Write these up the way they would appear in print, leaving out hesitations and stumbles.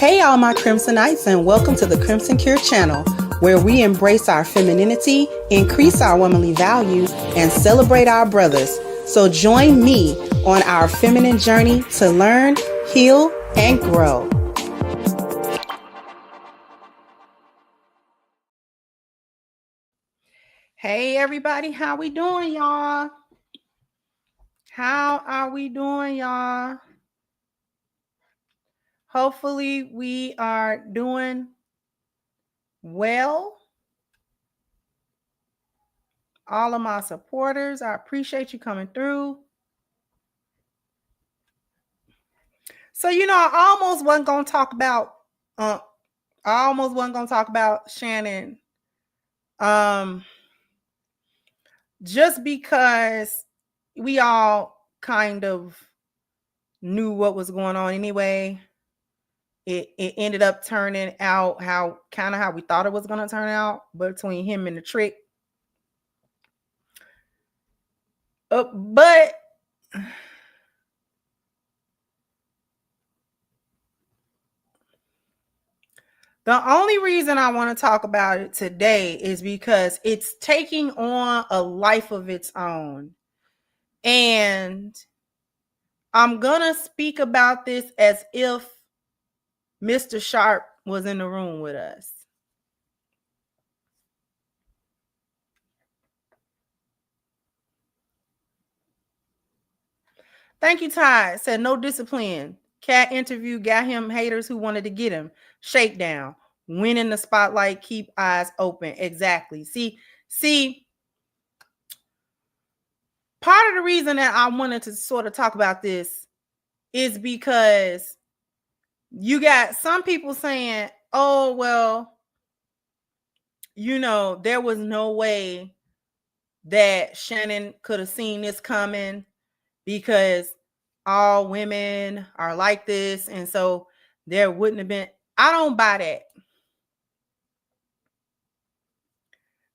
Hey, all my Crimsonites, and welcome to the Crimson Cure channel, where we embrace our femininity, increase our womanly value, and celebrate our brothers. So join me on our feminine journey to learn, heal, and grow. Hey, everybody, how we doing, y'all? How are we doing, y'all? Hopefully, we are doing well. All of my supporters, I appreciate you coming through. So, I almost wasn't going to talk about Shannon. Just because we all kind of knew what was going on anyway. It ended up turning out how we thought it was going to turn out between him and the trick. But the only reason I want to talk about it today is because it's taking on a life of its own. And I'm going to speak about this as if Mr. Sharpe was in the room with us. Thank you, Ty. Said no discipline. Cat interview got him haters who wanted to get him. Shakedown. Win in the spotlight. Keep eyes open. Exactly. See, part of the reason that I wanted to sort of talk about this is because you got some people saying, oh, well, there was no way that Shannon could have seen this coming because all women are like this. And so there wouldn't have been. I don't buy that.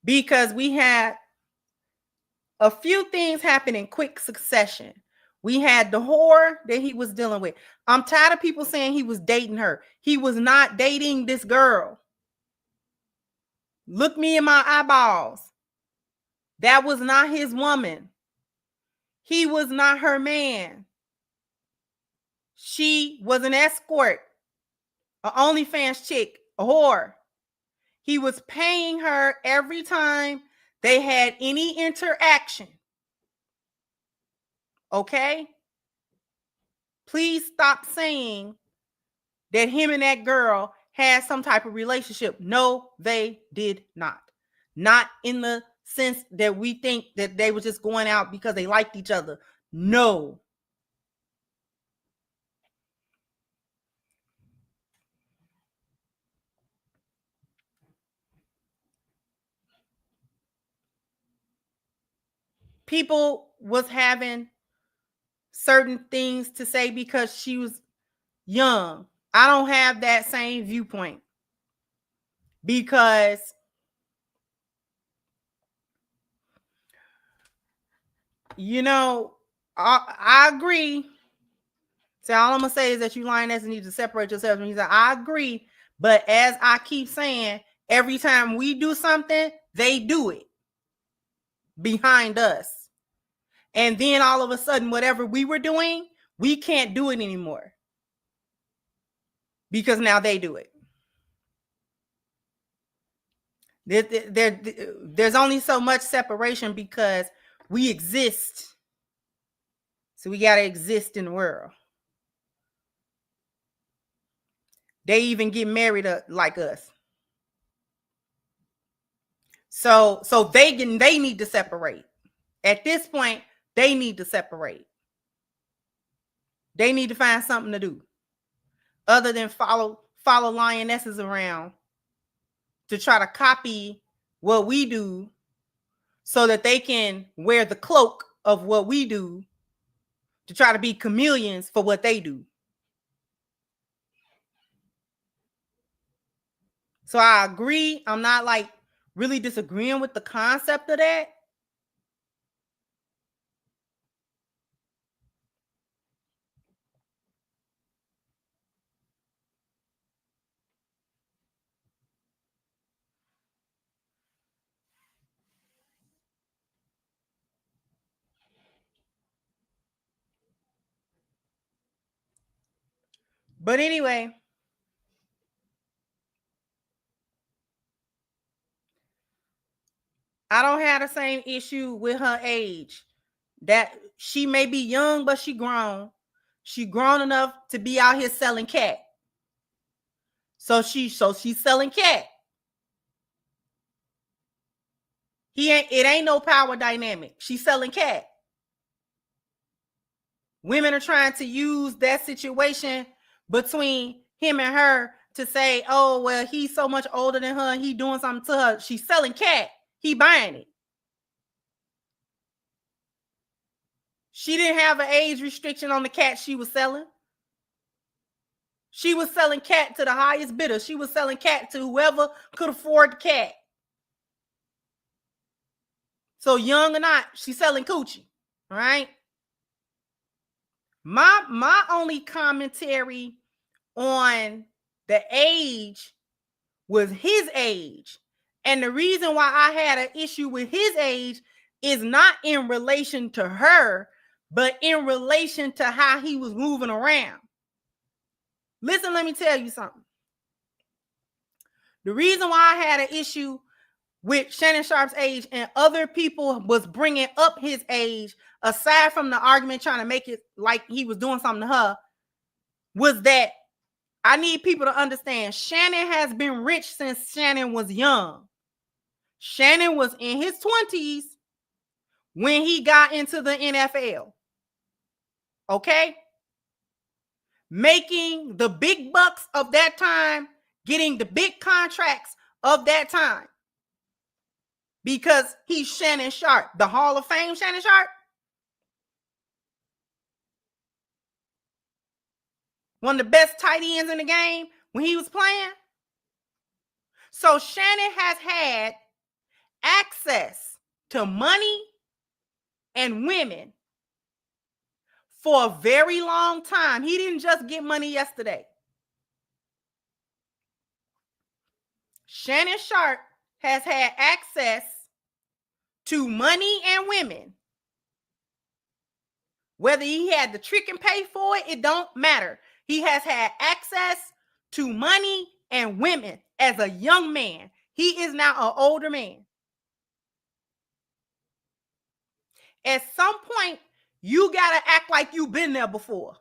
Because we had a few things happen in quick succession. We had the whore that he was dealing with. I'm tired of people saying he was dating her. He was not dating this girl. Look me in my eyeballs. That was not his woman. He was not her man. She was an escort, an OnlyFans chick, a whore. He was paying her every time they had any interaction. Okay? Please stop saying that him and that girl had some type of relationship. No, they did not. Not in the sense that we think that they were just going out because they liked each other. No. People was having certain things to say because she was young. I don't have that same viewpoint because I agree. So all I'm gonna say is that you lioness need to separate yourself. And he said, I agree, but as I keep saying, every time we do something, they do it behind us. And then all of a sudden, whatever we were doing, we can't do it anymore. Because now they do it. There's only so much separation because we exist. So we got to exist in the world. They even get married like us. So they need to separate. At this point, they need to separate. They need to find something to do other than follow lionesses around to try to copy what we do so that they can wear the cloak of what we do to try to be chameleons for what they do. So I agree. I'm not like really disagreeing with the concept of that. But anyway, I don't have the same issue with her age. That she may be young, but she grown. She grown enough to be out here selling cat. So she's selling cat. It ain't no power dynamic. She's selling cat. Women are trying to use that situation between him and her to say, oh, well, he's so much older than her and he doing something to her. She's selling cat. He buying it. She didn't have an age restriction on the cat she was selling. She was selling cat to the highest bidder. She was selling cat to whoever could afford the cat. So young or not, she's selling coochie. All right. My only commentary on the age was his age. And the reason why I had an issue with his age is not in relation to her, but in relation to how he was moving around. Listen, let me tell you something. The reason why I had an issue with Shannon Sharpe's age and other people was bringing up his age, aside from the argument trying to make it like he was doing something to her, was that I need people to understand Shannon has been rich since Shannon was young. Shannon was in his 20s when he got into the NFL. Okay? Making the big bucks of that time, getting the big contracts of that time. Because he's Shannon Sharpe, the Hall of Fame Shannon Sharpe. One of the best tight ends in the game when he was playing. So Shannon has had access to money and women for a very long time. He didn't just get money yesterday. Shannon Sharpe has had access to money and women. Whether he had the trick and pay for it, it don't matter. He has had access to money and women as a young man. He is now an older man. At some point, you got to act like you've been there before.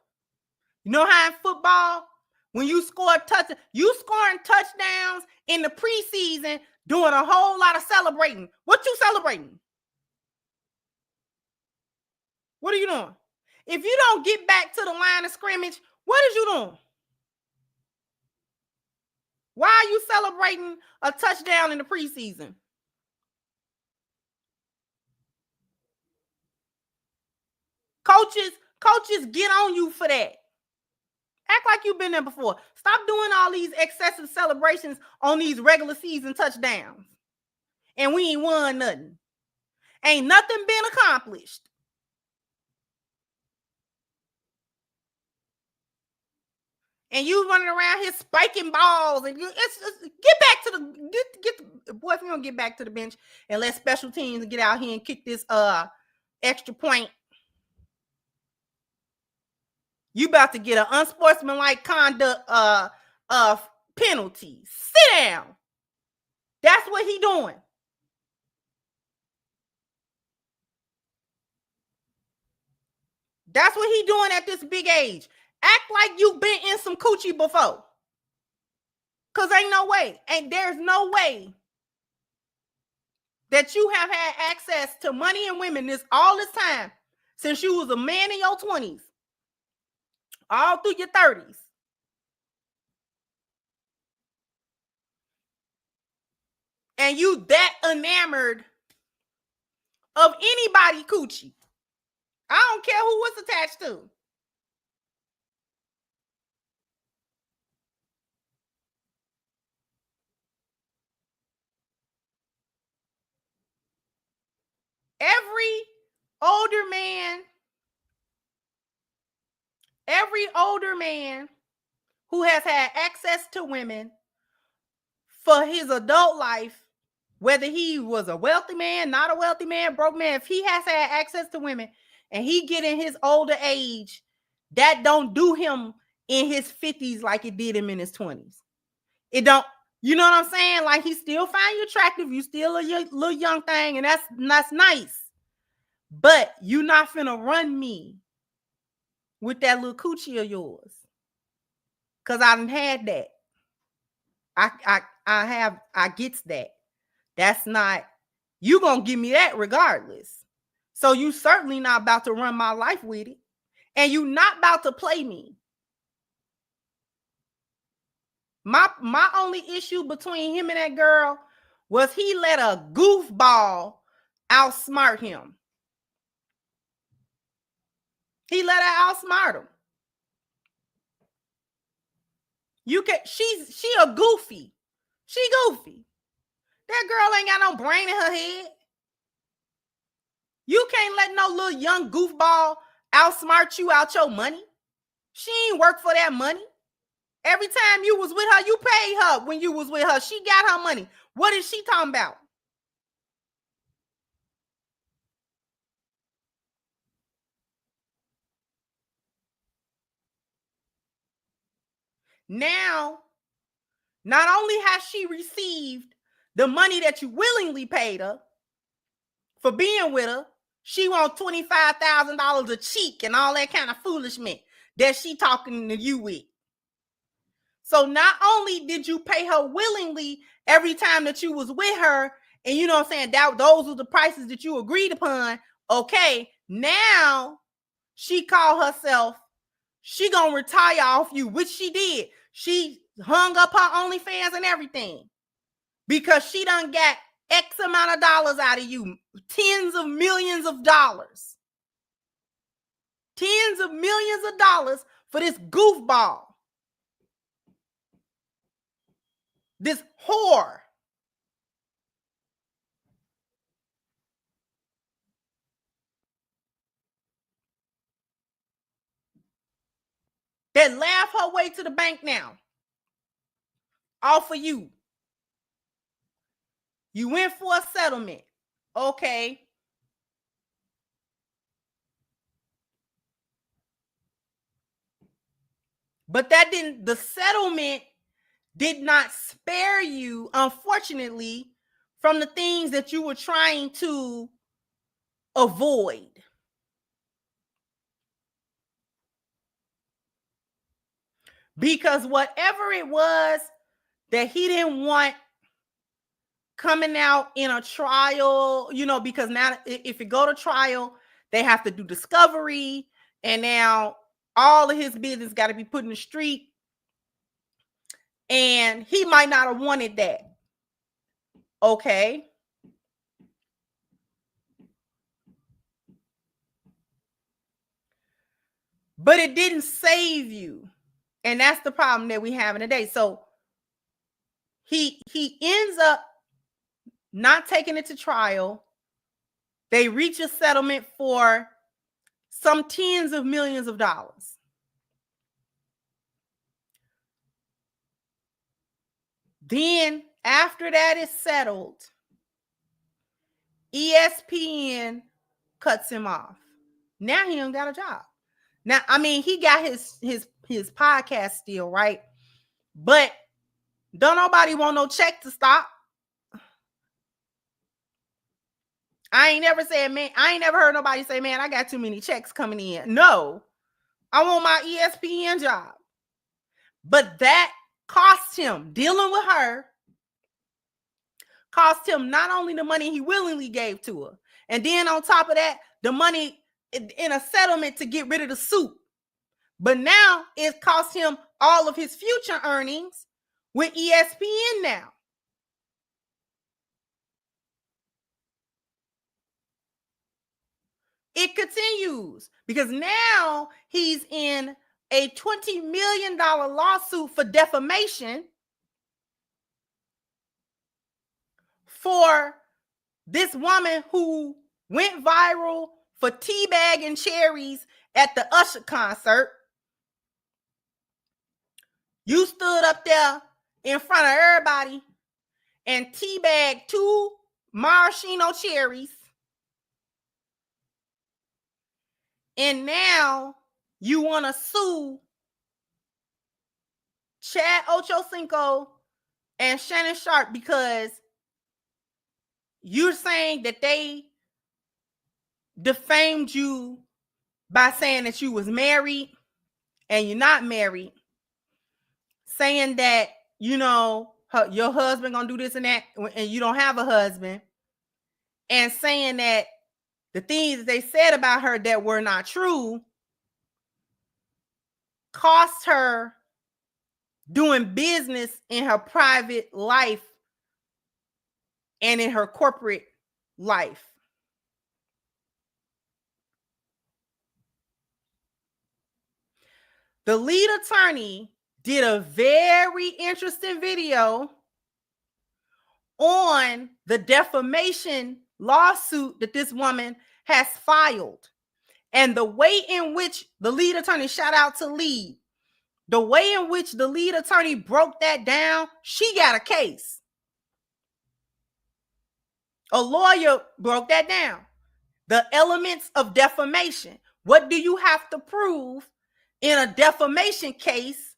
You know how in football, when you score touchdowns, you scoring touchdowns in the preseason, doing a whole lot of celebrating. What you celebrating? What are you doing? If you don't get back to the line of scrimmage, what is you doing? Why are you celebrating a touchdown in the preseason? Coaches get on you for that. Act like you've been there before. Stop doing all these excessive celebrations on these regular season touchdowns. And we ain't won nothing. Ain't nothing been accomplished. And you running around here spiking balls, and get back to the boy. If you don't get back to the bench and let special teams get out here and kick this extra point, you about to get an unsportsmanlike conduct penalty. Sit down. That's what he doing. That's what he doing at this big age. Act like you've been in some coochie before. Because ain't no way. And there's no way that you have had access to money and women all this time since you was a man in your 20s. All through your 30s. And you that enamored of anybody coochie. I don't care who it's attached to. Every older man who has had access to women for his adult life, whether he was a wealthy man, not a wealthy man, broke man, if he has had access to women and he get in his older age, that don't do him in his 50s like it did him in his 20s. It don't, you know what I'm saying? Like, he still find you attractive. You still a little young thing, and that's nice. But you not finna run me with that little coochie of yours. Cause I done had that. I gets that. That's not, you gonna give me that regardless. So you certainly not about to run my life with it. And you not about to play me. My only issue between him and that girl was he let a goofball outsmart him. He let her outsmart him. She a goofy. She goofy. That girl ain't got no brain in her head. You can't let no little young goofball outsmart you out your money. She ain't work for that money. Every time you was with her, you paid her when you was with her. She got her money. What is she talking about? Now, not only has she received the money that you willingly paid her for being with her, she wants $25,000 a cheek and all that kind of foolishness that she talking to you with. So not only did you pay her willingly every time that you was with her, and you know what I'm saying, those were the prices that you agreed upon. Okay, now she called herself, she gonna retire off you, which she did. She hung up her OnlyFans and everything because she done got X amount of dollars out of you, tens of millions of dollars. Tens of millions of dollars for this goofball. This whore. That laugh her way to the bank now. All for you. You went for a settlement. Okay. But the settlement did not spare you, unfortunately, from the things that you were trying to avoid. Because whatever it was that he didn't want coming out in a trial, because now if it go to trial, they have to do discovery, and now all of his business got to be put in the street, and he might not have wanted that. Okay. But it didn't save you. And that's the problem that we have today. So he ends up not taking it to trial. They reach a settlement for some tens of millions of dollars. Then after that is settled, ESPN cuts him off. Now he don't got a job. Now, I mean, he got his podcast still, right? But don't nobody want no check to stop. I ain't never said, man, I ain't never heard nobody say, man, I got too many checks coming in. No, I want my ESPN job. But that cost him, dealing with her, cost him not only the money he willingly gave to her, and then on top of that, the money in a settlement to get rid of the suit. But now it cost him all of his future earnings with ESPN now. It continues because now he's in a $20 million lawsuit for defamation for this woman who went viral for teabagging cherries at the Usher concert. You stood up there in front of everybody and teabagged 2 maraschino cherries. And now you want to sue Chad Ochocinco and Shannon Sharpe because you're saying that they defamed you by saying that you was married and you're not married, saying that, you know, your husband gonna do this and that, and you don't have a husband, and saying that the things they said about her that were not true cost her doing business in her private life and in her corporate life. The lead attorney did a very interesting video on the defamation lawsuit that this woman has filed. And the way in which the lead attorney, shout out to Lead, the way in which the lead attorney broke that down, she got a case. A lawyer broke that down. The elements of defamation. What do you have to prove in a defamation case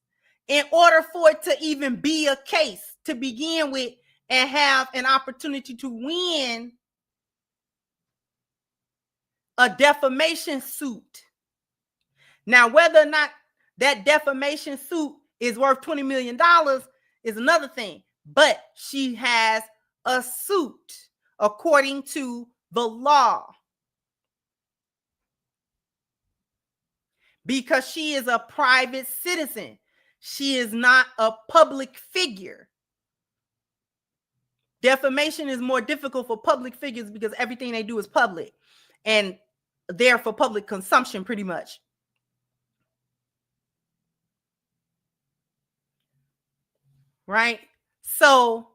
in order for it to even be a case to begin with and have an opportunity to win a defamation suit? Now, whether or not that defamation suit is worth $20 million is another thing, but she has a suit according to the law because she is a private citizen. She is not a public figure. Defamation is more difficult for public figures because everything they do is public and there for public consumption pretty much. Right? So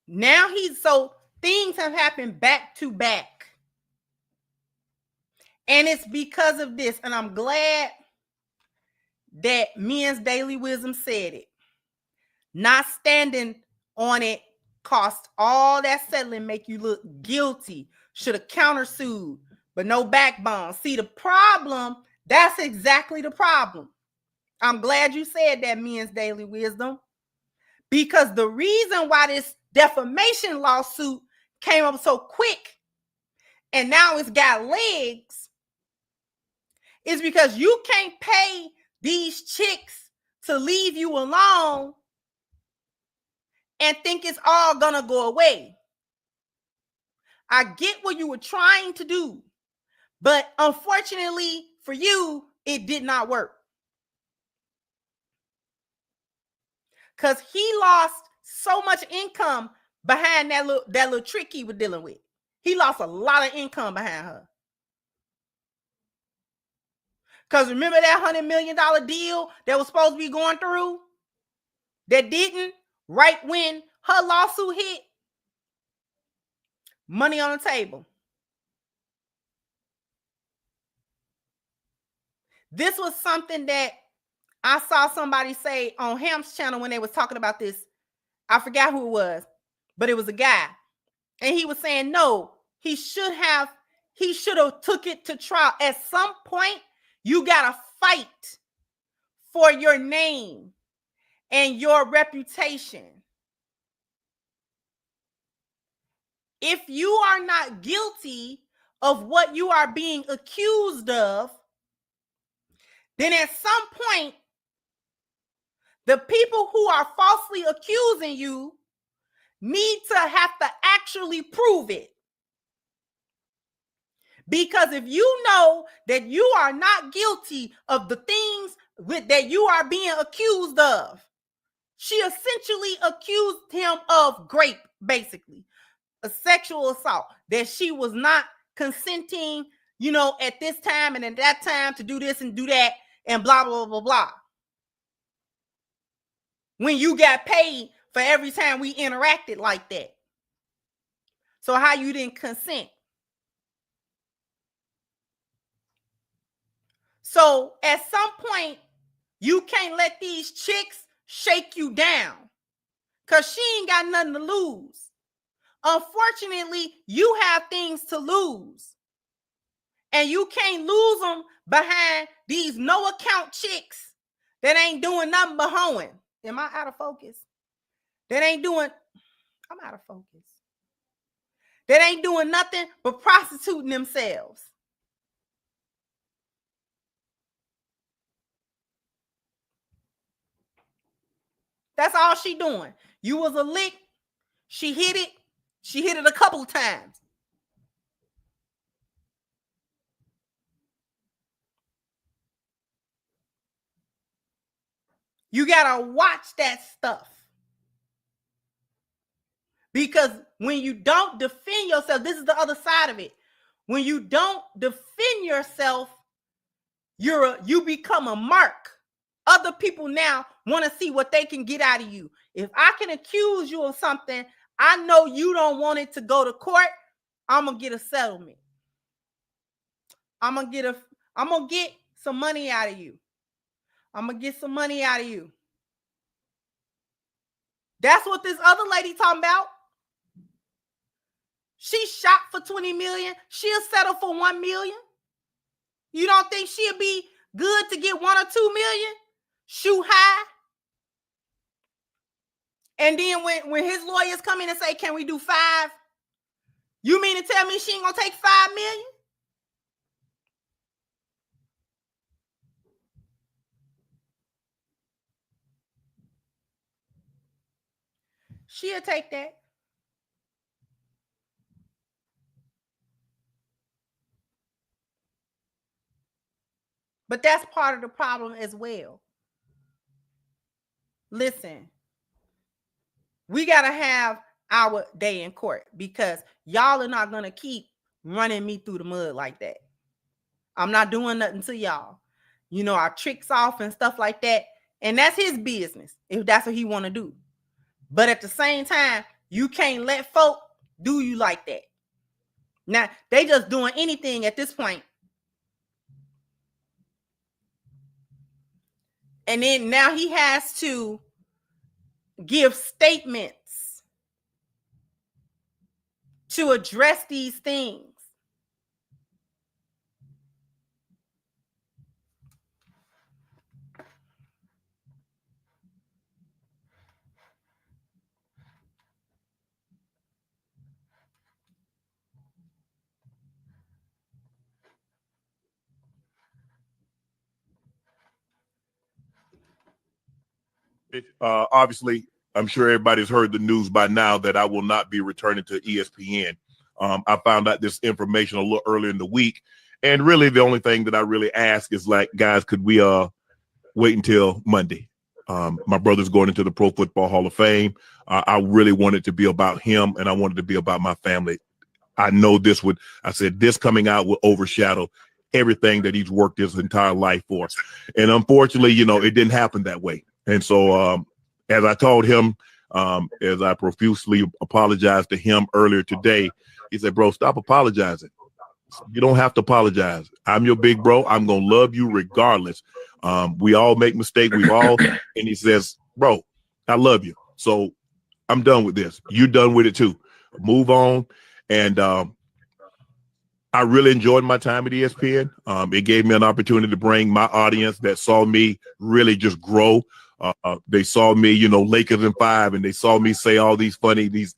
now so things have happened back to back. And it's because of this. And I'm glad that Men's Daily Wisdom said it. Not standing on it cost all that settling, make you look guilty. Should have countersued, but no backbone. See, the problem, that's exactly the problem. I'm glad you said that, Men's Daily Wisdom. Because the reason why this defamation lawsuit came up so quick and now it's got legs is because you can't pay these chicks to leave you alone and think it's all gonna go away. I get what you were trying to do, but unfortunately for you, it did not work. Because he lost so much income behind that little trick he was dealing with. He lost a lot of income behind her. Because remember that $100 million deal that was supposed to be going through? That didn't, right when her lawsuit hit? Money on the table. This was something that I saw somebody say on Ham's channel when they was talking about this. I forgot who it was, but it was a guy. And he was saying, no, he should have took it to trial. At some point, you got to fight for your name and your reputation. If you are not guilty of what you are being accused of, then at some point, the people who are falsely accusing you need to have to actually prove it. Because if you know that you are not guilty of the things that you are being accused of, she essentially accused him of rape, basically, a sexual assault, that she was not consenting, at this time and at that time to do this and do that and blah, blah, blah, blah. When you got paid for every time we interacted like that. So how you didn't consent? So at some point, you can't let these chicks shake you down because she ain't got nothing to lose. Unfortunately, you have things to lose. And you can't lose them behind these no account chicks that ain't doing nothing but hoeing. Am I out of focus? That ain't doing, I'm out of focus. That ain't doing nothing but prostituting themselves. That's all she doing. You was a lick. She hit it. She hit it a couple of times. You got to watch that stuff. Because when you don't defend yourself, this is the other side of it. When you don't defend yourself, you become a mark. Other people now want to see what they can get out of you. If I can accuse you of something, I know you don't want it to go to court. I'm going to get a settlement. I'm going to get some money out of you. I'm going to get some money out of you. That's what this other lady talking about. She shot for 20 million. She'll settle for 1 million. You don't think she'll be good to get 1 or 2 million? Shoot high. And then when his lawyers come in and say, can we do 5? You mean to tell me she ain't gonna take 5 million? She'll take that. But that's part of the problem as well. Listen, we got to have our day in court because y'all are not going to keep running me through the mud like that. I'm not doing nothing to y'all. You know, our tricks off and stuff like that. And that's his business if that's what he want to do. But at the same time, you can't let folk do you like that. Now, they just doing anything at this point. And then now he has to give statements to address these things. Obviously, I'm sure everybody's heard the news by now that I will not be returning to ESPN. I found out this information a little earlier in the week. And really, the only thing that I really ask is like, guys, could we wait until Monday? My brother's going into the Pro Football Hall of Fame. I really wanted to be about him, and I wanted to be about my family. I know this coming out will overshadow everything that he's worked his entire life for. And unfortunately, it didn't happen that way. And so as I told him, as I profusely apologized to him earlier today, he said, bro, stop apologizing. You don't have to apologize. I'm your big bro. I'm going to love you regardless. We all make mistakes. And he says, bro, I love you. So I'm done with this. You're done with it too. Move on. And I really enjoyed my time at ESPN. It gave me an opportunity to bring my audience that saw me really just grow. They saw me, Lakers in 5, and they saw me say all these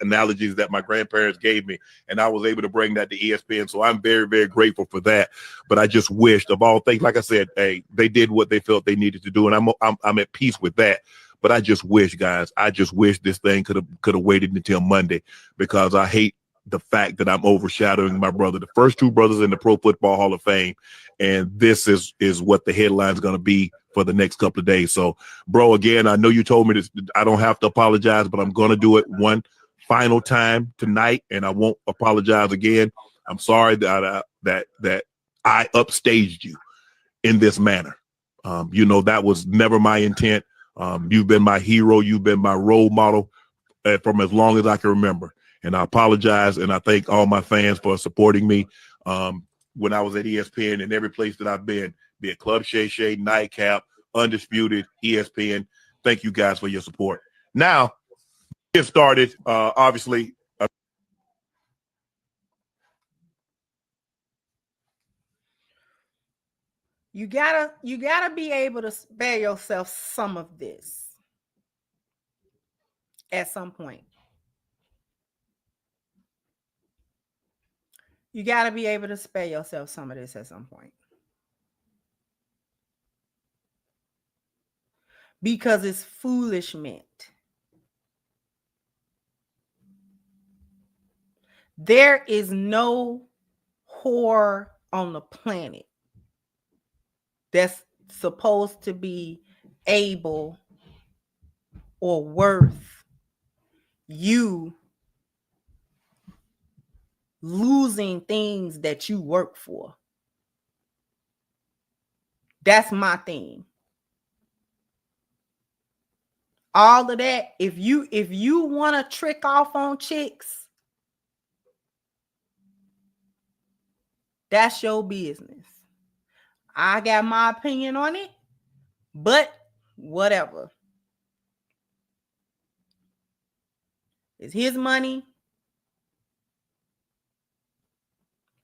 analogies that my grandparents gave me, and I was able to bring that to ESPN. So I'm very, very grateful for that. But I just wished, of all things, like I said, hey, they did what they felt they needed to do, and I'm at peace with that. But I just wish, guys, this thing could have waited until Monday, because I hate the fact that I'm overshadowing my brother, the first 2 brothers in the Pro Football Hall of Fame, and this is what the headline is going to be for the next couple of days. So, bro, again, I know you told me this, I don't have to apologize, but I'm going to do it one final time tonight, and I won't apologize again. I'm sorry that I upstaged you in this manner. That was never my intent. You've been my hero. You've been my role model from as long as I can remember. And I apologize, and I thank all my fans for supporting me when I was at ESPN and every place that I've been, be it Club Shay, Nightcap, Undisputed, ESPN. Thank you guys for your support. Now, get started. Obviously, You gotta be able to spare yourself some of this at some point. You gotta be able to spare yourself some of this at some point. Because it's foolishness. There is no whore on the planet that's supposed to be able or worth you losing things that you work for. That's my thing. All of that, if you want to trick off on chicks, that's your business. I got my opinion on it, but whatever. It's his money.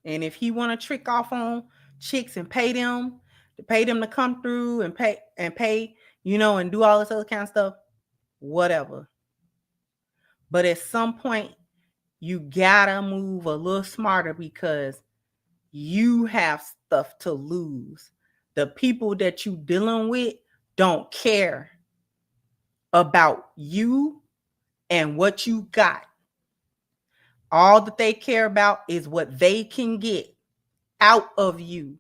And if he want to trick off on chicks and pay them to come through and pay, you know, and do all this other kind of stuff, whatever. But at some point, you gotta move a little smarter because you have stuff to lose. The people that you dealing with don't care about you and what you got. All that they care about is what they can get out of you.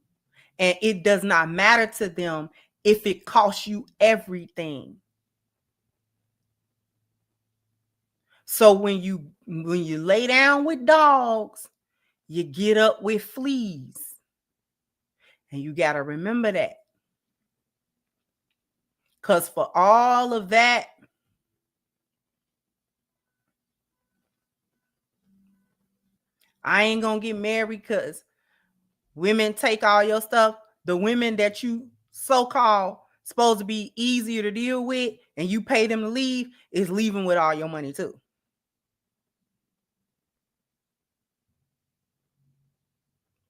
And it does not matter to them if it costs you everything. So when you lay down with dogs, you get up with fleas. And you got to remember that. Because for all of that, I ain't going to get married because women take all your stuff. The women that you so-called supposed to be easier to deal with and you pay them to leave is leaving with all your money too.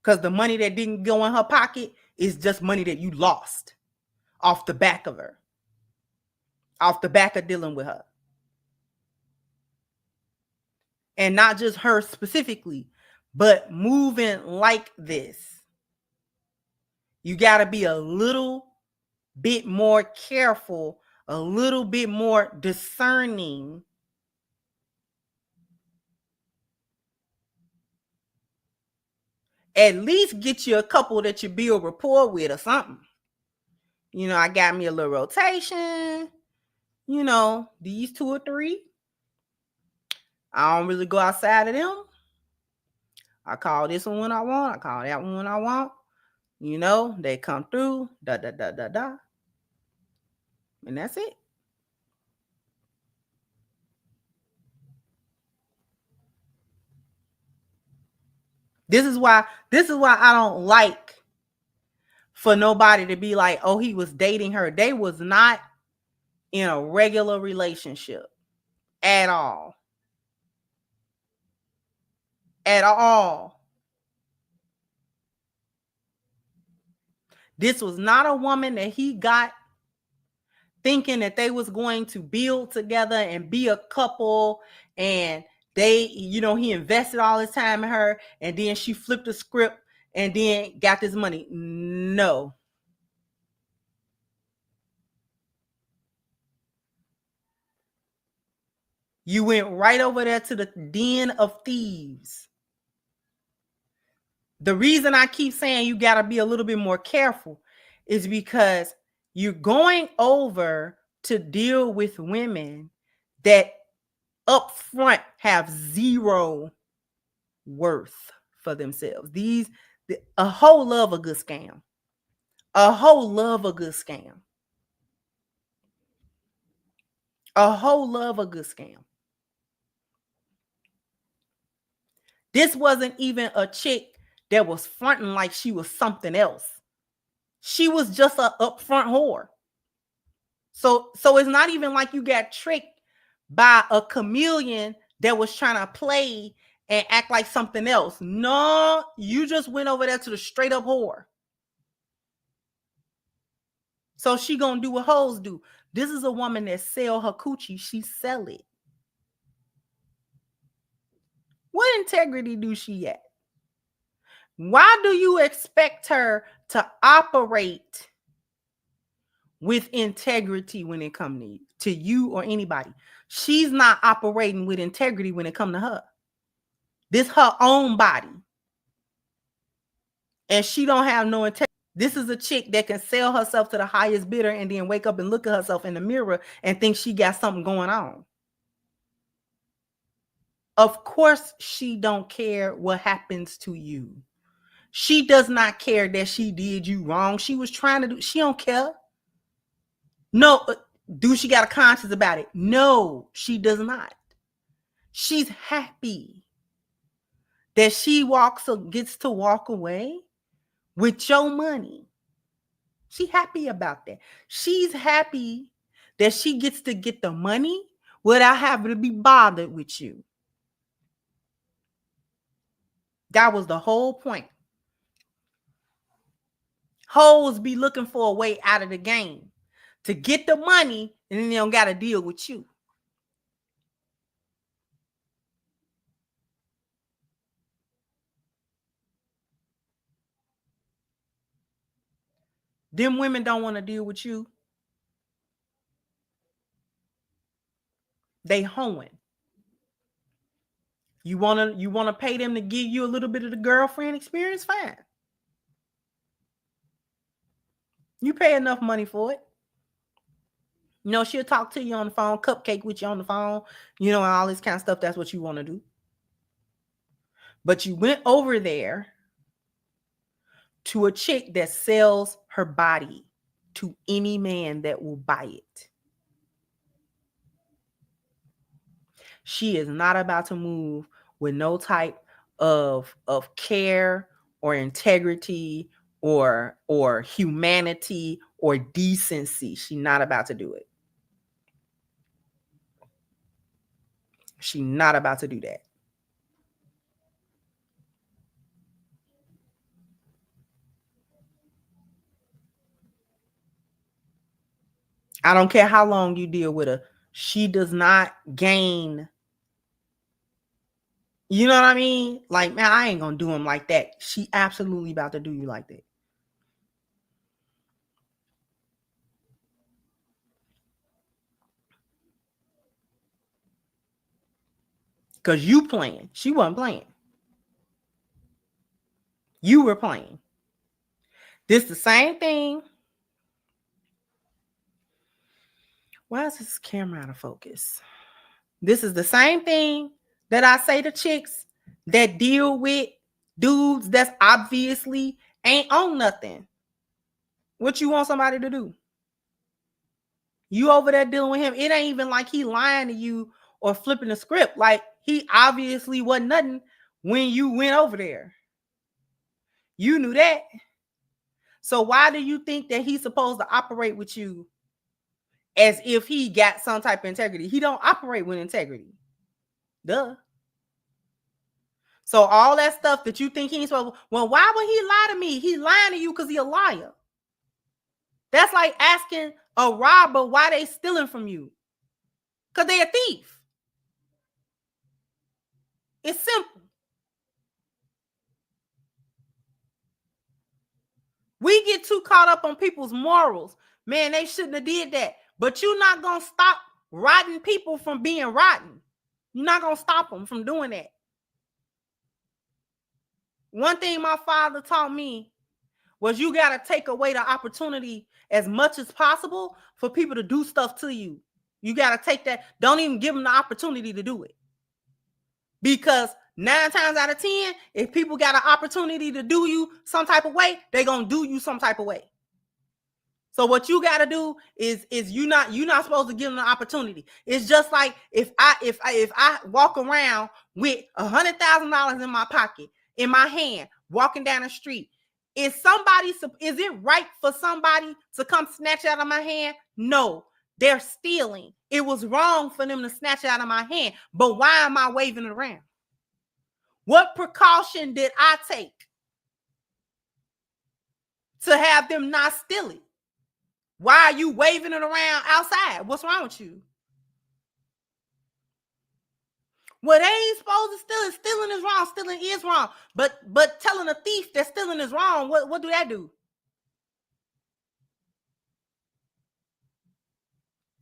Because the money that didn't go in her pocket is just money that you lost off the back of her. Off the back of dealing with her. And not just her specifically, but moving like this. You got to be a little bit more careful, a little bit more discerning. At least get you a couple that you build rapport with or something. You know, I got me a little rotation. You know, these 2 or 3. I don't really go outside of them. I call this one when I want. I call that one when I want. You know, they come through. Da, da, da, da, da. And that's it. This is why I don't like for nobody to be like, oh, he was dating her. They was not in a regular relationship at all. At all. This was not a woman that he got thinking that they was going to build together and be a couple, and they, you know, he invested all his time in her, and then she flipped the script and then got this money. No. You went right over there to the den of thieves. The reason I keep saying you got to be a little bit more careful is because you're going over to deal with women that up front have zero worth for themselves. A whole love a good scam. A whole love a good scam. A whole love a good scam. This wasn't even a chick that was fronting like she was something else. She was just a upfront whore. So it's not even like you got tricked by a chameleon that was trying to play and act like something else. No, you just went over there to the straight up whore. So she gonna do what hoes do. This is a woman that sell her coochie. She sell it. What integrity do she have? Why do you expect her to operate with integrity when it comes to you or anybody? She's not operating with integrity when it comes to her. This her own body. And she don't have no integrity. This is a chick that can sell herself to the highest bidder and then wake up and look at herself in the mirror and think she got something going on. Of course, she don't care what happens to you. She does not care that she did you wrong. She was trying to do, she don't care. No, do she got a conscience about it? No, she does not. She's happy that she gets to walk away with your money. She happy about that. She's happy that she gets to get the money without having to be bothered with you. That was the whole point. Hoes be looking for a way out of the game to get the money, and then they don't got to deal with you. Them women don't want to deal with you. They hoeing. You wanna pay them to give you a little bit of the girlfriend experience? Fine. You pay enough money for it. You know, she'll talk to you on the phone, cupcake with you on the phone, you know, and all this kind of stuff. That's what you want to do. But you went over there to a chick that sells her body to any man that will buy it. She is not about to move with no type of care or integrity or humanity or decency. She's not about to do it. She's not about to do that. I don't care how long you deal with her. She does not gain. You know what I mean? Like, man, I ain't gonna do him like that. She absolutely about to do you like that. Because you playing. She wasn't playing. You were playing. This the same thing. Why is this camera out of focus? This is the same thing that I say to chicks that deal with dudes that's obviously ain't on nothing. What you want somebody to do? You over there dealing with him. It ain't even like he lying to you or flipping the script. Like, he obviously wasn't nothing when you went over there. You knew that. So why do you think that he's supposed to operate with you as if he got some type of integrity? He don't operate with integrity. Duh. So all that stuff that you think he's supposed to, well, why would he lie to me? He's lying to you because he's a liar. That's like asking a robber why they stealing from you. Because they're a thief. It's simple. We get too caught up on people's morals. Man, they shouldn't have did that. But you're not going to stop rotten people from being rotten. You're not going to stop them from doing that. One thing my father taught me was you got to take away the opportunity as much as possible for people to do stuff to you. You got to take that. Don't even give them the opportunity to do it. Because 9 times out of 10, if people got an opportunity to do you some type of way, they're going to do you some type of way. So what you got to do is you're not supposed to give them the opportunity. It's just like if I walk around with $100,000 in my pocket, in my hand, walking down the street, is it right for somebody to come snatch it out of my hand? No, they're stealing. It was wrong for them to snatch it out of my hand. But why am I waving it around? What precaution did I take to have them not steal it? Why are you waving it around outside? What's wrong with you? Well, they ain't supposed to steal. Stealing is wrong. Stealing is wrong. But telling a thief that stealing is wrong, what do that do?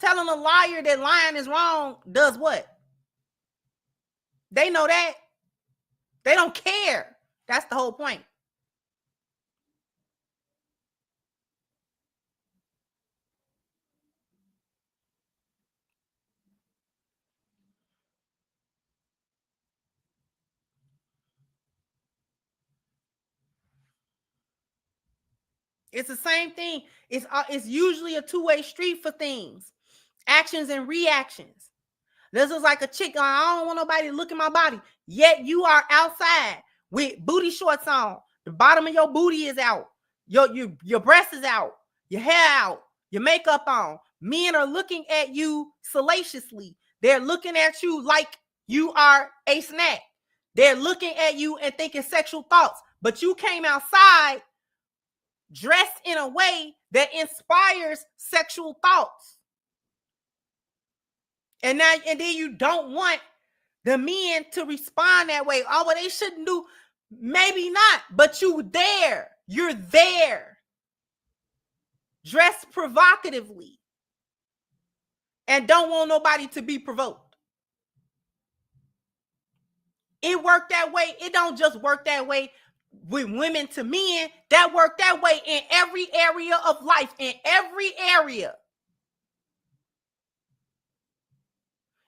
Telling a liar that lying is wrong does what? They know that. They don't care. That's the whole point. It's the same thing. It's usually a two-way street for things. Actions and reactions. This is like a chick. I don't want nobody to look at my body. Yet you are outside with booty shorts on. The bottom of your booty is out. Your breast is out. Your hair out. Your makeup on. Men are looking at you salaciously. They're looking at you like you are a snack. They're looking at you and thinking sexual thoughts. But you came outside dressed in a way that inspires sexual thoughts. And then you don't want the men to respond that way. Oh, well, they shouldn't do. Maybe not, but you're there. You're there. Dressed provocatively. And don't want nobody to be provoked. It worked that way. It don't just work that way with women to men. That worked that way in every area of life. In every area.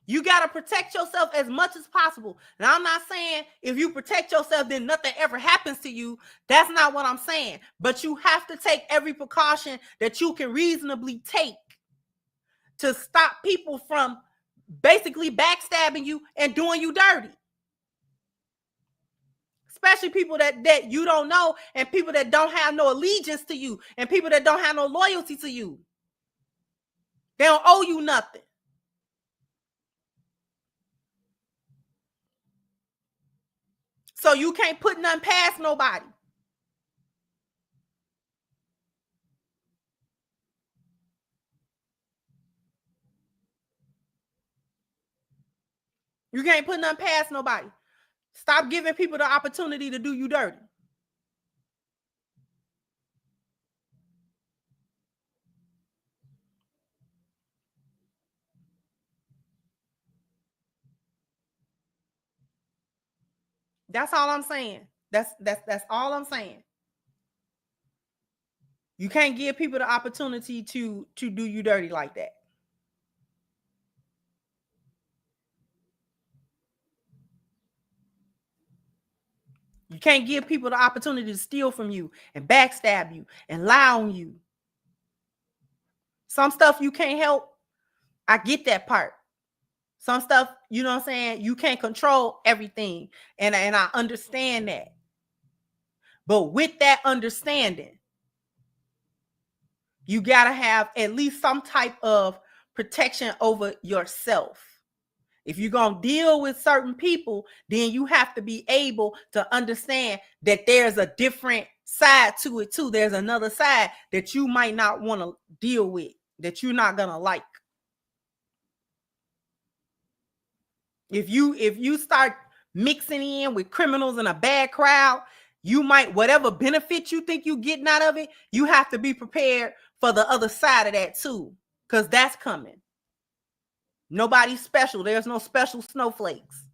You got to protect yourself as much as possible. Now, I'm not saying if you protect yourself, then nothing ever happens to you. That's not what I'm saying. But you have to take every precaution that you can reasonably take to stop people from basically backstabbing you and doing you dirty. Especially people that you don't know, and people that don't have no allegiance to you, and people that don't have no loyalty to you. They don't owe you nothing. So you can't put nothing past nobody. You can't put nothing past nobody. Stop giving people the opportunity to do you dirty. That's all I'm saying. That's all I'm saying. You can't give people the opportunity to do you dirty like that. You can't give people the opportunity to steal from you and backstab you and lie on you. Some stuff you can't help. I get that part. Some stuff, you know what I'm saying, you can't control everything. And I understand that. But with that understanding, you got to have at least some type of protection over yourself. If you're going to deal with certain people, then you have to be able to understand that there's a different side to it too. There's another side that you might not want to deal with, that you're not going to like. If you start mixing in with criminals in a bad crowd, you might, whatever benefit you think you're getting out of it, you have to be prepared for the other side of that too, because that's coming. Nobody's special. There's no special snowflakes.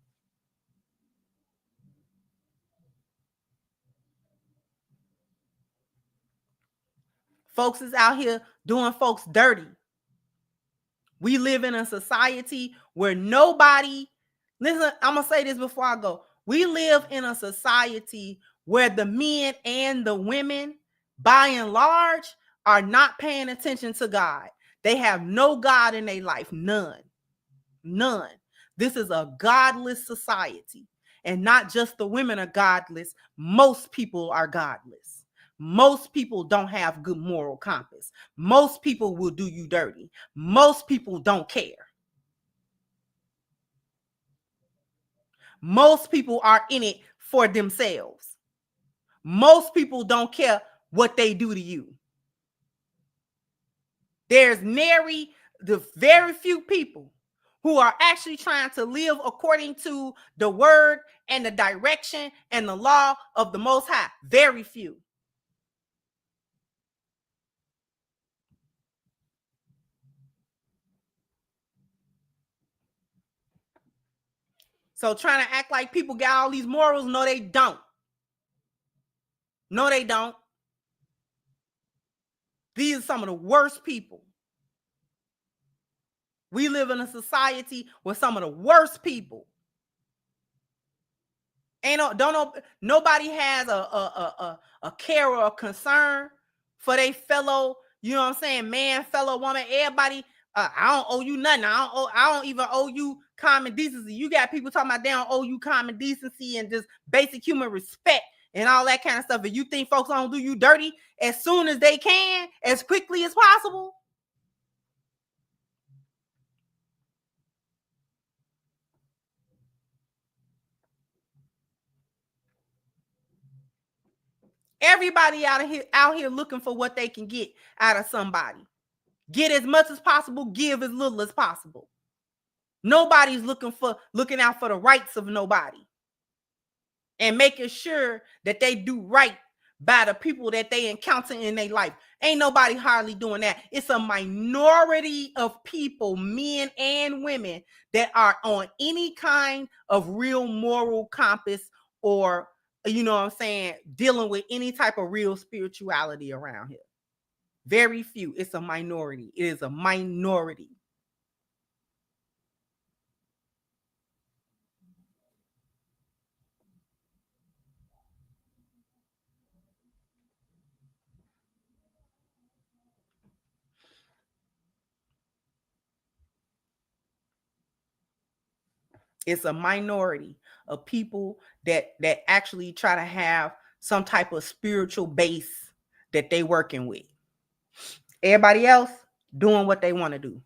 Folks is out here doing folks dirty. We live in a society where nobody, listen, I'm going to say this before I go. We live in a society where the men and the women, by and large, are not paying attention to God. They have no God in their life. None. This is a godless society. And not just the women are godless. Most people are godless. Most people don't have good moral compass. Most people will do you dirty. Most people don't care. Most people are in it for themselves. Most people don't care what they do to you. There's the very few people who are actually trying to live according to the word and the direction and the law of the Most High. Very few. So trying to act like people got all these morals, no, they don't. No, they don't. These are some of the worst people. We live in a society with some of the worst people. Nobody has a care or a concern for their fellow, you know what I'm saying, man, fellow woman, everybody. I don't owe you nothing. I don't even owe you common decency. You got people talking about they don't owe you common decency and just basic human respect and all that kind of stuff. And you think folks don't do you dirty as soon as they can, as quickly as possible? Everybody out here looking for what they can get out of somebody. Get as much as possible, give as little as possible. Nobody's looking out for the rights of nobody and making sure that they do right by the people that they encounter in their life. Ain't nobody hardly doing that. It's a minority of people, men and women, that are on any kind of real moral compass or, you know what I'm saying, dealing with any type of real spirituality around here. Very few. It's a minority. It is a minority. It's a minority of people that actually try to have some type of spiritual base that they working with. Everybody else doing what they want to do.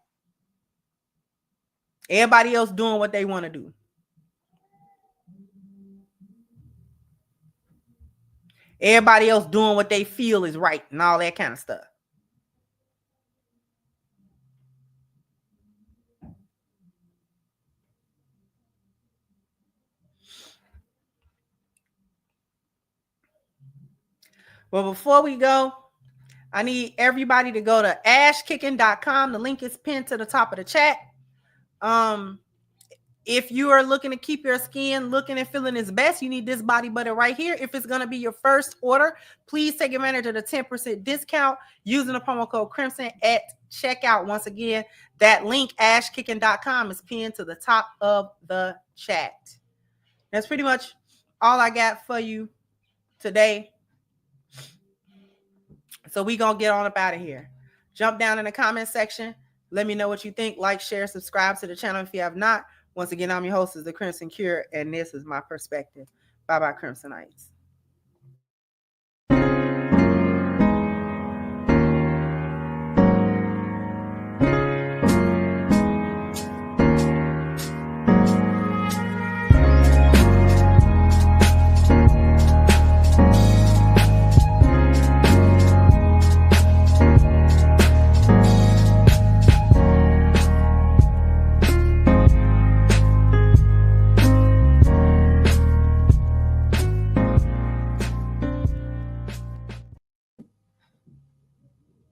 Everybody else doing what they want to do. Everybody else doing what they feel is right and all that kind of stuff. Well, before we go, I need everybody to go to ashkicking.com. The link is pinned to the top of the chat. If you are looking to keep your skin looking and feeling its best, you need this body butter right here. If it's going to be your first order, please take advantage of the 10% discount using the promo code Crimson at checkout. Once again, that link, ashkicking.com, is pinned to the top of the chat. That's pretty much all I got for you today. So we going to get on up out of here. Jump down in the comment section. Let me know what you think. Like, share, subscribe to the channel if you have not. Once again, I'm your host, The Crimson Cure, and this is my perspective. Bye-bye, Crimsonites.